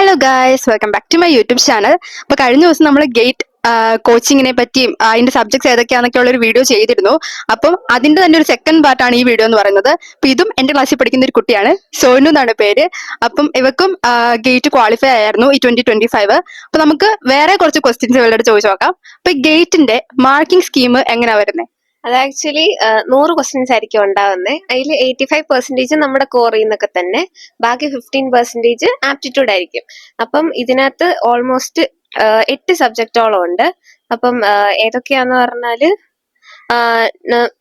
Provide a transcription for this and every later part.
Hello guys, welcome back to my YouTube channel. അപ്പൊ കഴിഞ്ഞ ദിവസം നമ്മൾ ഗേറ്റ് കോച്ചിങ്ങിനെ പറ്റിയും അതിന്റെ സബ്ജക്ട്സ് ഏതൊക്കെയാണെന്നൊക്കെ ഉള്ള ഒരു വീഡിയോ ചെയ്തിരുന്നു. അപ്പം അതിന്റെ തന്നെ ഒരു സെക്കൻഡ് പാർട്ടാണ് ഈ വീഡിയോ എന്ന് പറയുന്നത്. അപ്പൊ ഇതും എന്റെ ക്ലാസ്സിൽ പഠിക്കുന്ന ഒരു കുട്ടിയാണ്, സോനു എന്നാണ് പേര്. അപ്പം ഇവക്കും ഗേറ്റ് ക്വാളിഫൈ ആയിരുന്നു ഈ 2025. അപ്പൊ നമുക്ക് വേറെ കുറച്ച് ക്വസ്റ്റ്യൻസ് ഇവരുടെ ചോദിച്ചു നോക്കാം. അപ്പൊ ഗേറ്റിന്റെ മാർക്കിംഗ് സ്കീം എങ്ങനെയാ വരുന്നത്? അത് ആക്ച്വലി 100 ക്വസ്റ്റ്യൻസ് ആയിരിക്കും ഉണ്ടാവുന്നത്. അതിൽ 85% നമ്മുടെ കോറിൽ നിന്നൊക്കെ തന്നെ, ബാക്കി 15% ആപ്റ്റിറ്റ്യൂഡ് ആയിരിക്കും. അപ്പം ഇതിനകത്ത് ഓൾമോസ്റ്റ് 8 സബ്ജക്റ്റോളം ഉണ്ട്. അപ്പം ഏതൊക്കെയാന്ന് പറഞ്ഞാല്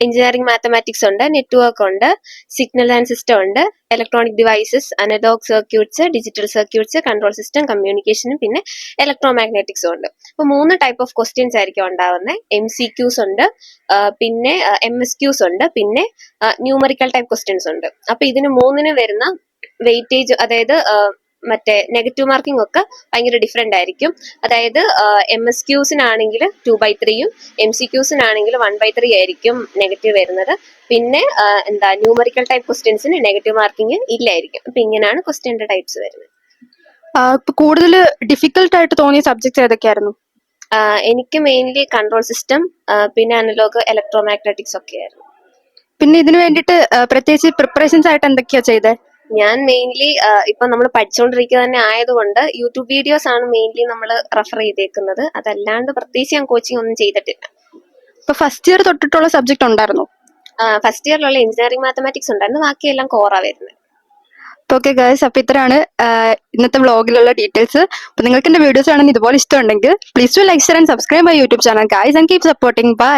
എഞ്ചിനീയറിംഗ് മാത്തമാറ്റിക്സ് ഉണ്ട്, നെറ്റ്വർക്ക് ഉണ്ട്, സിഗ്നൽ ആൻഡ് സിസ്റ്റം ഉണ്ട്, electronic devices, analogue circuits, digital circuits, control system, കമ്മ്യൂണിക്കേഷനും പിന്നെ ഇലക്ട്രോ മാഗ്നറ്റിക്സും ഉണ്ട്. അപ്പൊ 3 ടൈപ്പ് ഓഫ് ക്വസ്റ്റ്യൻസ് ആയിരിക്കും ഉണ്ടാവുന്നത്. MCQs ഉണ്ട്, പിന്നെ MSQs ഉണ്ട്, പിന്നെ ന്യൂമറിക്കൽ ടൈപ്പ് ക്വസ്റ്റ്യൻസ് ഉണ്ട്. അപ്പൊ ഇതിന് 3ന് വരുന്ന വെയിറ്റേജ്, അതായത് മറ്റേ നെഗറ്റീവ് മാർക്കിംഗ് ഒക്കെ ഭയങ്കര ഡിഫറെന്റ് ആയിരിക്കും. അതായത് MSQസിനാണെങ്കിൽ 2/3യും MCQസിനാണെങ്കിൽ 1/3 ആയിരിക്കും നെഗറ്റീവ് വരുന്നത്. പിന്നെ ന്യൂമറിക്കൽ ടൈപ്പ് ക്വസ്റ്റ്യൻസിന് നെഗറ്റീവ് മാർക്കിംഗ് ഇല്ലായിരിക്കും. അപ്പൊ ഇങ്ങനെയാണ് ക്വസ്റ്റ്യന്റെ ടൈപ്സ് വരുന്നത്. കൂടുതൽ ഡിഫിക്കൽട്ട് ആയിട്ട് തോന്നിയ സബ്ജക്ട്സ് ഏതൊക്കെയായിരുന്നു? എനിക്ക് മെയിൻലി കൺട്രോൾ സിസ്റ്റം, പിന്നെ അനലോഗ് ഇലക്ട്രോ മാഗ്നറ്റിക്സ് ഒക്കെ ആയിരുന്നു. പിന്നെ ഇതിന് വേണ്ടിയിട്ട് പ്രത്യേകിച്ച് പ്രിപ്പറേഷൻസ് ആയിട്ട് എന്തൊക്കെയാ ചെയ്തത്? ഞാൻ മെയിൻലി ഇപ്പൊ നമ്മൾ പഠിച്ചുകൊണ്ടിരിക്കുക തന്നെ ആയതുകൊണ്ട് യൂട്യൂബ് വീഡിയോസ് ആണ് മെയിൻലി നമ്മൾ റെഫർ ചെയ്തേക്കുന്നത്. അതല്ലാണ്ട് പ്രത്യേകിച്ച് ഞാൻ കോച്ചിങ് ഒന്നും ചെയ്തിട്ടില്ല. ഇപ്പൊ ഫസ്റ്റ് ഇയർ തൊട്ടിട്ടുള്ള സബ്ജക്ട് ഉണ്ടായിരുന്നു? ഫസ്റ്റ് ഇയറിലുള്ള എഞ്ചിനീയറിംഗ് മാത്തമാറ്റിക്സ് ഉണ്ടായിരുന്നു, ബാക്കിയെല്ലാം കോറാ വരുന്നത്. ഓക്കെ ഗൈസ്, അപ്പൊ ഇത്രയാണ് ഇന്നത്തെ വ്ളോഗിലുള്ള ഡീറ്റെയിൽസ്. അപ്പൊ നിങ്ങൾക്ക് എന്റെ വീഡിയോസ് ആണെങ്കിൽ ഇതുപോലെ ഇഷ്ടമുണ്ടെങ്കിൽ please to like, share and subscribe my YouTube channel guys, and keep supporting. By.